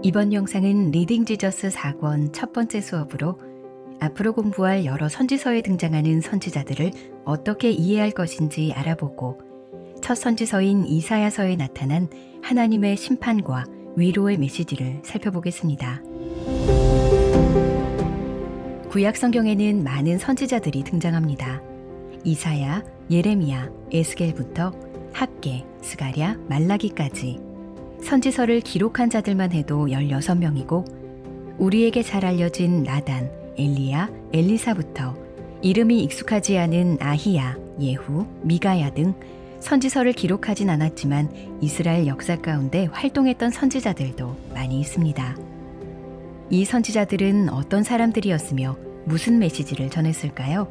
이번 영상은 리딩 지저스 4권 첫 번째 수업으로 앞으로 공부할 여러 선지서에 등장하는 선지자들을 어떻게 이해할 것인지 알아보고 첫 선지서인 이사야서에 나타난 하나님의 심판과 위로의 메시지를 살펴보겠습니다. 구약 성경에는 많은 선지자들이 등장합니다. 이사야, 예레미야, 에스겔부터 학개, 스가랴, 말라기까지 선지서를 기록한 자들만 해도 16명이고 우리에게 잘 알려진 나단, 엘리야, 엘리사부터 이름이 익숙하지 않은 아히야, 예후, 미가야 등 선지서를 기록하진 않았지만 이스라엘 역사 가운데 활동했던 선지자들도 많이 있습니다. 이 선지자들은 어떤 사람들이었으며 무슨 메시지를 전했을까요?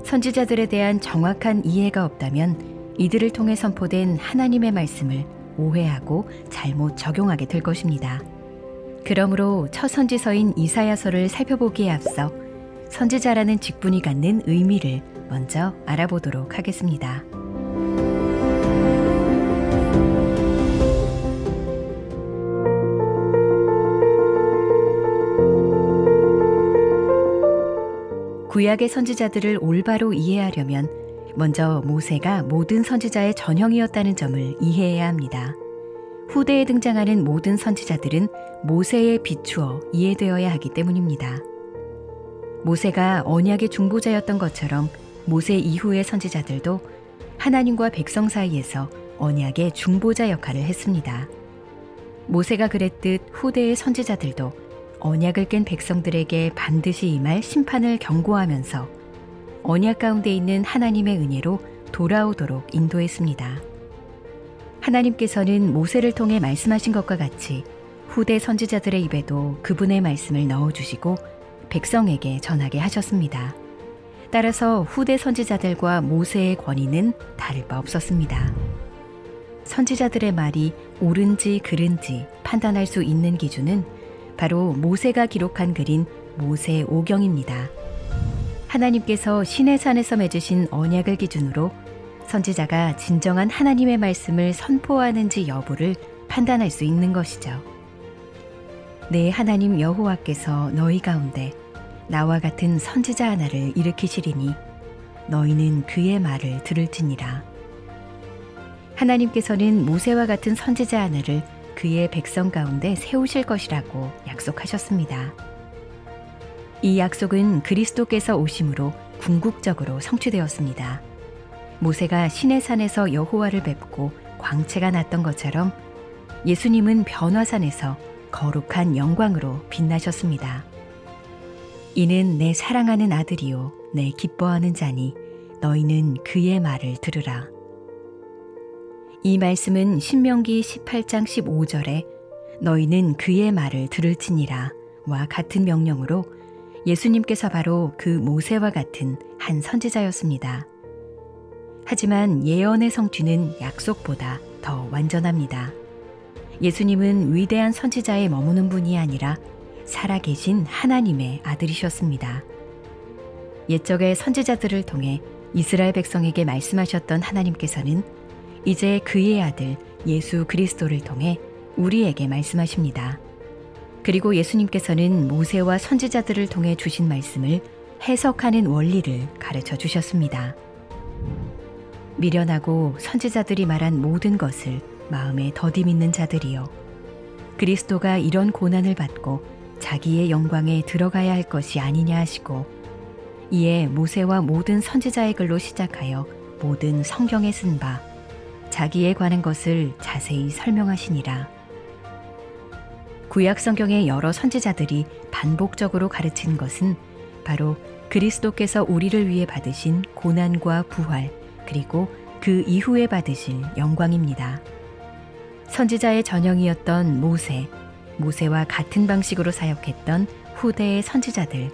선지자들에 대한 정확한 이해가 없다면 이들을 통해 선포된 하나님의 말씀을 오해하고 잘못 적용하게 될 것입니다. 그러므로 첫 선지서인 이사야서를 살펴보기에 앞서 선지자라는 직분이 갖는 의미를 먼저 알아보도록 하겠습니다. 구약의 선지자들을 올바로 이해하려면 먼저 모세가 모든 선지자의 전형이었다는 점을 이해해야 합니다. 후대에 등장하는 모든 선지자들은 모세에 비추어 이해되어야 하기 때문입니다. 모세가 언약의 중보자였던 것처럼 모세 이후의 선지자들도 하나님과 백성 사이에서 언약의 중보자 역할을 했습니다. 모세가 그랬듯 후대의 선지자들도 언약을 깬 백성들에게 반드시 임할 심판을 경고하면서 언약 가운데 있는 하나님의 은혜로 돌아오도록 인도했습니다. 하나님께서는 모세를 통해 말씀하신 것과 같이 후대 선지자들의 입에도 그분의 말씀을 넣어주시고 백성에게 전하게 하셨습니다. 따라서 후대 선지자들과 모세의 권위는 다를 바 없었습니다. 선지자들의 말이 옳은지 그른지 판단할 수 있는 기준은 바로 모세가 기록한 글인 모세오경입니다. 하나님께서 시내산에서 맺으신 언약을 기준으로 선지자가 진정한 하나님의 말씀을 선포하는지 여부를 판단할 수 있는 것이죠. 내 하나님 여호와께서 너희 가운데 나와 같은 선지자 하나를 일으키시리니 너희는 그의 말을 들을지니라. 하나님께서는 모세와 같은 선지자 하나를 그의 백성 가운데 세우실 것이라고 약속하셨습니다. 이 약속은 그리스도께서 오심으로 궁극적으로 성취되었습니다. 모세가 시내산에서 여호와를 뵙고 광채가 났던 것처럼 예수님은 변화산에서 거룩한 영광으로 빛나셨습니다. 이는 내 사랑하는 아들이요 내 기뻐하는 자니 너희는 그의 말을 들으라. 이 말씀은 신명기 18장 15절에 너희는 그의 말을 들을지니라 와 같은 명령으로 예수님께서 바로 그 모세와 같은 한 선지자였습니다. 하지만 예언의 성취는 약속보다 더 완전합니다. 예수님은 위대한 선지자에 머무는 분이 아니라 살아계신 하나님의 아들이셨습니다. 옛적의 선지자들을 통해 이스라엘 백성에게 말씀하셨던 하나님께서는 이제 그의 아들 예수 그리스도를 통해 우리에게 말씀하십니다. 그리고 예수님께서는 모세와 선지자들을 통해 주신 말씀을 해석하는 원리를 가르쳐 주셨습니다. 미련하고 선지자들이 말한 모든 것을 마음에 더디 믿는 자들이여, 그리스도가 이런 고난을 받고 자기의 영광에 들어가야 할 것이 아니냐 하시고, 이에 모세와 모든 선지자의 글로 시작하여 모든 성경에 쓴 바 자기에 관한 것을 자세히 설명하시니라. 구약 성경의 여러 선지자들이 반복적으로 가르친 것은 바로 그리스도께서 우리를 위해 받으신 고난과 부활, 그리고 그 이후에 받으실 영광입니다. 선지자의 전형이었던 모세와 같은 방식으로 사역했던 후대의 선지자들,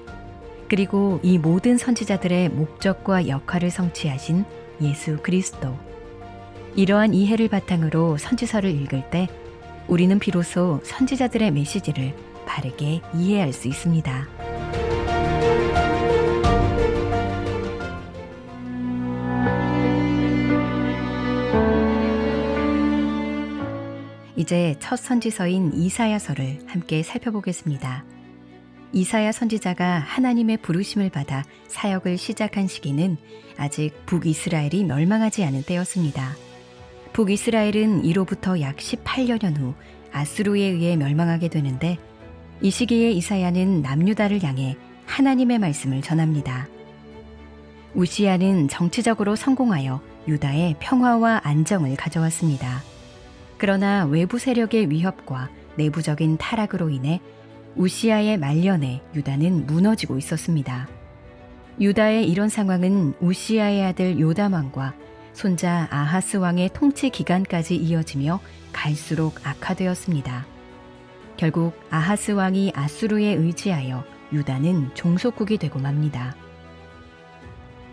그리고 이 모든 선지자들의 목적과 역할을 성취하신 예수 그리스도. 이러한 이해를 바탕으로 선지서를 읽을 때 우리는 비로소 선지자들의 메시지를 바르게 이해할 수 있습니다. 이제 첫 선지서인 이사야서를 함께 살펴보겠습니다. 이사야 선지자가 하나님의 부르심을 받아 사역을 시작한 시기는 아직 북이스라엘이 멸망하지 않은 때였습니다. 북이스라엘은 이로부터 약 18여년 후 아수르에 의해 멸망하게 되는데, 이 시기에 이사야는 남유다를 향해 하나님의 말씀을 전합니다. 우시야는 정치적으로 성공하여 유다에 평화와 안정을 가져왔습니다. 그러나 외부 세력의 위협과 내부적인 타락으로 인해 우시야의 말년에 유다는 무너지고 있었습니다. 유다의 이런 상황은 우시야의 아들 요담 왕과 손자 아하스 왕의 통치 기간까지 이어지며 갈수록 악화되었습니다. 결국 아하스 왕이 아수르에 의지하여 유다는 종속국이 되고 맙니다.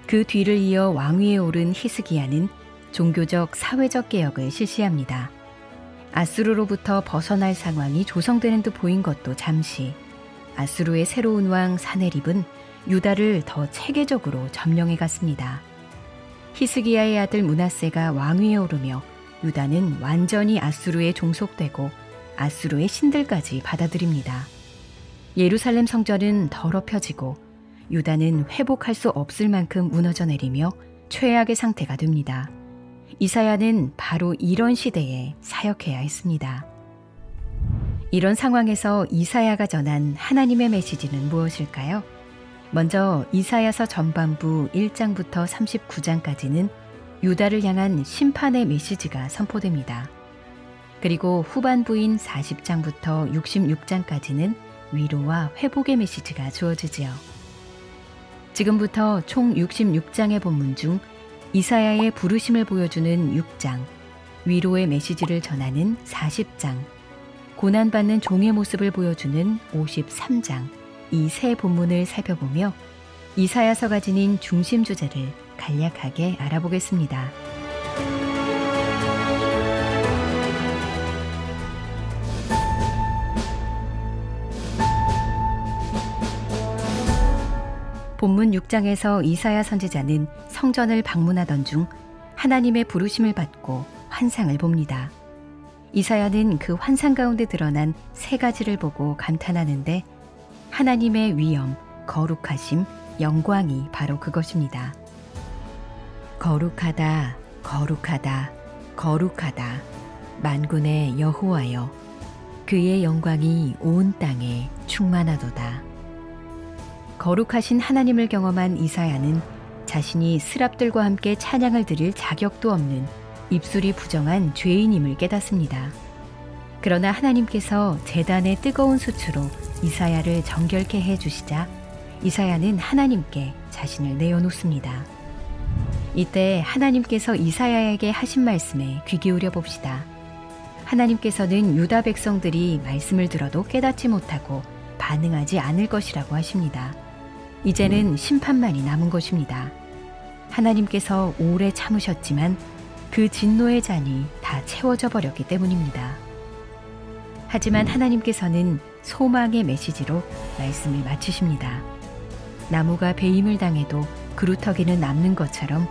그 뒤를 이어 왕위에 오른 히스기야는 종교적 사회적 개혁을 실시합니다. 아수르로부터 벗어날 상황이 조성되는 듯 보인 것도 잠시, 아수르의 새로운 왕 사네립은 유다를 더 체계적으로 점령해 갔습니다. 히스기야의 아들 므낫세가 왕위에 오르며 유다는 완전히 아수르에 종속되고 아수르의 신들까지 받아들입니다. 예루살렘 성전은 더럽혀지고 유다는 회복할 수 없을 만큼 무너져 내리며 최악의 상태가 됩니다. 이사야는 바로 이런 시대에 사역해야 했습니다. 이런 상황에서 이사야가 전한 하나님의 메시지는 무엇일까요? 먼저 이사야서 전반부 1장부터 39장까지는 유다를 향한 심판의 메시지가 선포됩니다. 그리고 후반부인 40장부터 66장까지는 위로와 회복의 메시지가 주어지지요. 지금부터 총 66장의 본문 중 이사야의 부르심을 보여주는 6장, 위로의 메시지를 전하는 40장, 고난받는 종의 모습을 보여주는 53장, 이 세 본문을 살펴보며 이사야서가 지닌 중심 주제를 간략하게 알아보겠습니다. 본문 6장에서 이사야 선지자는 성전을 방문하던 중 하나님의 부르심을 받고 환상을 봅니다. 이사야는 그 환상 가운데 드러난 세 가지를 보고 감탄하는데, 하나님의 위엄, 거룩하심, 영광이 바로 그것입니다. 거룩하다, 거룩하다, 거룩하다, 만군의 여호와여, 그의 영광이 온 땅에 충만하도다. 거룩하신 하나님을 경험한 이사야는 자신이 스랍들과 함께 찬양을 드릴 자격도 없는 입술이 부정한 죄인임을 깨닫습니다. 그러나 하나님께서 제단의 뜨거운 수치로 이사야를 정결케 해주시자 이사야는 하나님께 자신을 내어놓습니다. 이때 하나님께서 이사야에게 하신 말씀에 귀 기울여 봅시다. 하나님께서는 유다 백성들이 말씀을 들어도 깨닫지 못하고 반응하지 않을 것이라고 하십니다. 이제는 심판만이 남은 것입니다. 하나님께서 오래 참으셨지만 그 진노의 잔이 다 채워져 버렸기 때문입니다. 하지만 하나님께서는 소망의 메시지로 말씀을 마치십니다. 나무가 배임을 당해도 그루터기는 남는 것처럼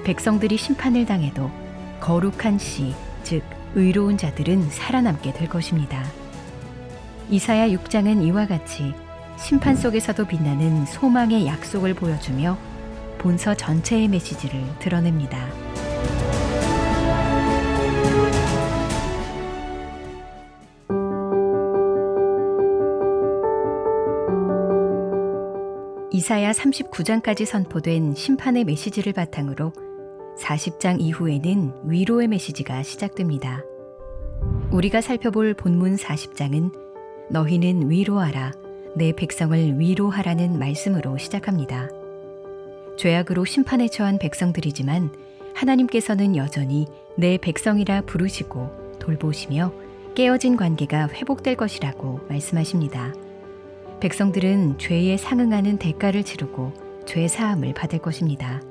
백성들이 심판을 당해도 거룩한 씨, 즉 의로운 자들은 살아남게 될 것입니다. 이사야 6장은 이와 같이 심판 속에서도 빛나는 소망의 약속을 보여주며 본서 전체의 메시지를 드러냅니다. 이사야 39장까지 선포된 심판의 메시지를 바탕으로 40장 이후에는 위로의 메시지가 시작됩니다. 우리가 살펴볼 본문 40장은 너희는 위로하라, 내 백성을 위로하라는 말씀으로 시작합니다. 죄악으로 심판에 처한 백성들이지만 하나님께서는 여전히 내 백성이라 부르시고 돌보시며 깨어진 관계가 회복될 것이라고 말씀하십니다. 백성들은 죄에 상응하는 대가를 치르고 죄 사함을 받을 것입니다.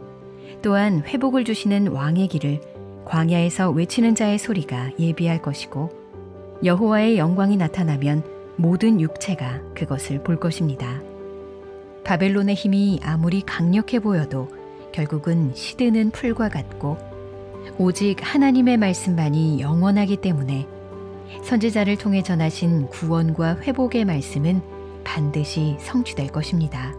또한 회복을 주시는 왕의 길을 광야에서 외치는 자의 소리가 예비할 것이고, 여호와의 영광이 나타나면 모든 육체가 그것을 볼 것입니다. 바벨론의 힘이 아무리 강력해 보여도 결국은 시드는 풀과 같고, 오직 하나님의 말씀만이 영원하기 때문에 선지자를 통해 전하신 구원과 회복의 말씀은 반드시 성취될 것입니다.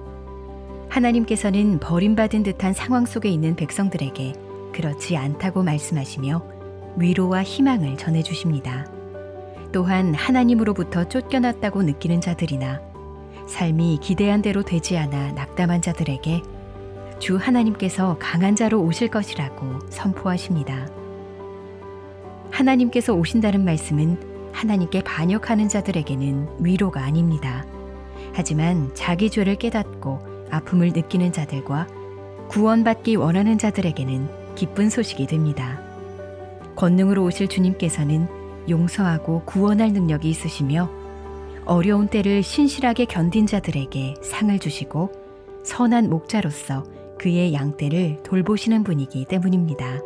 하나님께서는 버림받은 듯한 상황 속에 있는 백성들에게 그렇지 않다고 말씀하시며 위로와 희망을 전해주십니다. 또한 하나님으로부터 쫓겨났다고 느끼는 자들이나 삶이 기대한 대로 되지 않아 낙담한 자들에게 주 하나님께서 강한 자로 오실 것이라고 선포하십니다. 하나님께서 오신다는 말씀은 하나님께 반역하는 자들에게는 위로가 아닙니다. 하지만 자기 죄를 깨닫고 아픔을 느끼는 자들과 구원받기 원하는 자들에게는 기쁜 소식이 됩니다. 권능으로 오실 주님께서는 용서하고 구원할 능력이 있으시며 어려운 때를 신실하게 견딘 자들에게 상을 주시고 선한 목자로서 그의 양떼를 돌보시는 분이기 때문입니다.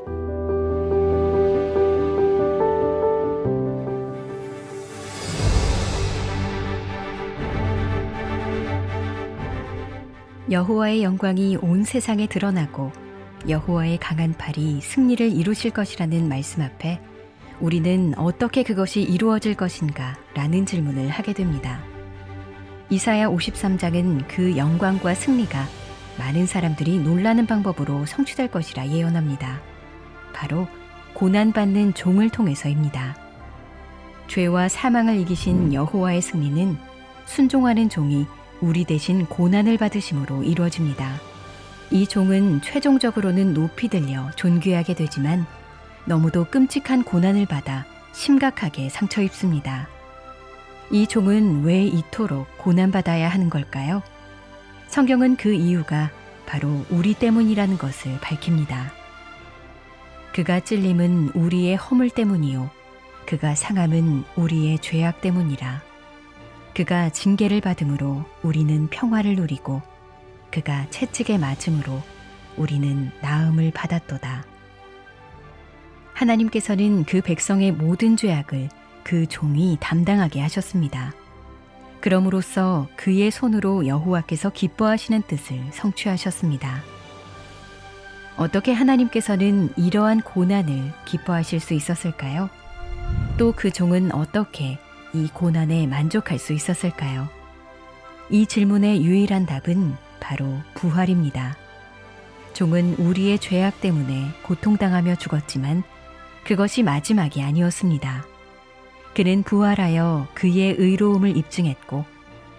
여호와의 영광이 온 세상에 드러나고 여호와의 강한 팔이 승리를 이루실 것이라는 말씀 앞에 우리는 어떻게 그것이 이루어질 것인가 라는 질문을 하게 됩니다. 이사야 53장은 그 영광과 승리가 많은 사람들이 놀라는 방법으로 성취될 것이라 예언합니다. 바로 고난받는 종을 통해서입니다. 죄와 사망을 이기신 여호와의 승리는 순종하는 종이 우리 대신 고난을 받으심으로 이루어집니다. 이 종은 최종적으로는 높이 들려 존귀하게 되지만 너무도 끔찍한 고난을 받아 심각하게 상처 입습니다. 이 종은 왜 이토록 고난받아야 하는 걸까요? 성경은 그 이유가 바로 우리 때문이라는 것을 밝힙니다. 그가 찔림은 우리의 허물 때문이요 그가 상함은 우리의 죄악 때문이라. 그가 징계를 받음으로 우리는 평화를 누리고 그가 채찍에 맞음으로 우리는 나음을 받았도다. 하나님께서는 그 백성의 모든 죄악을 그 종이 담당하게 하셨습니다. 그럼으로써 그의 손으로 여호와께서 기뻐하시는 뜻을 성취하셨습니다. 어떻게 하나님께서는 이러한 고난을 기뻐하실 수 있었을까요? 또 그 종은 어떻게 이 고난에 만족할 수 있었을까요? 이 질문의 유일한 답은 바로 부활입니다. 종은 우리의 죄악 때문에 고통당하며 죽었지만 그것이 마지막이 아니었습니다. 그는 부활하여 그의 의로움을 입증했고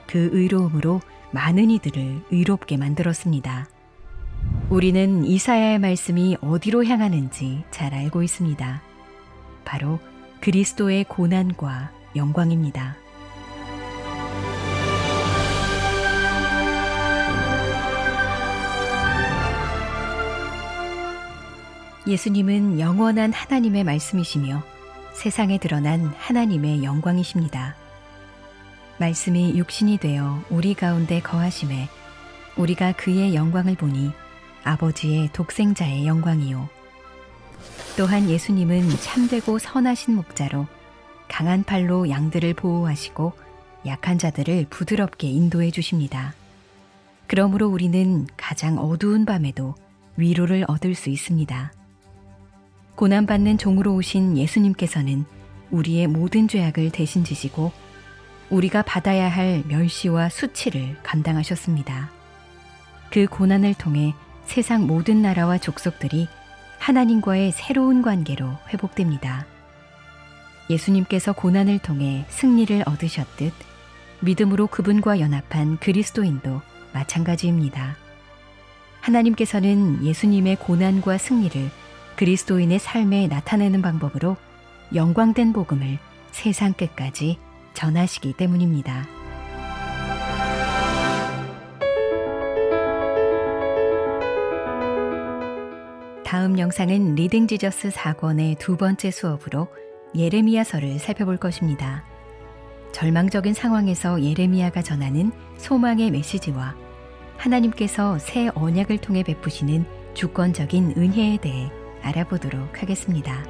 그 의로움으로 많은 이들을 의롭게 만들었습니다. 우리는 이사야의 말씀이 어디로 향하는지 잘 알고 있습니다. 바로 그리스도의 고난과 영광입니다. 예수님은 영원한 하나님의 말씀이시며 세상에 드러난 하나님의 영광이십니다. 말씀이 육신이 되어 우리 가운데 거하심에 우리가 그의 영광을 보니 아버지의 독생자의 영광이요. 또한 예수님은 참되고 선하신 목자로 강한 팔로 양들을 보호하시고 약한 자들을 부드럽게 인도해 주십니다. 그러므로 우리는 가장 어두운 밤에도 위로를 얻을 수 있습니다. 고난받는 종으로 오신 예수님께서는 우리의 모든 죄악을 대신 지시고 우리가 받아야 할 멸시와 수치를 감당하셨습니다. 그 고난을 통해 세상 모든 나라와 족속들이 하나님과의 새로운 관계로 회복됩니다. 예수님께서 고난을 통해 승리를 얻으셨듯 믿음으로 그분과 연합한 그리스도인도 마찬가지입니다. 하나님께서는 예수님의 고난과 승리를 그리스도인의 삶에 나타내는 방법으로 영광된 복음을 세상 끝까지 전하시기 때문입니다. 다음 영상은 리딩 지저스 4권의 두 번째 수업으로 예레미야서를 살펴볼 것입니다. 절망적인 상황에서 예레미야가 전하는 소망의 메시지와 하나님께서 새 언약을 통해 베푸시는 주권적인 은혜에 대해 알아보도록 하겠습니다.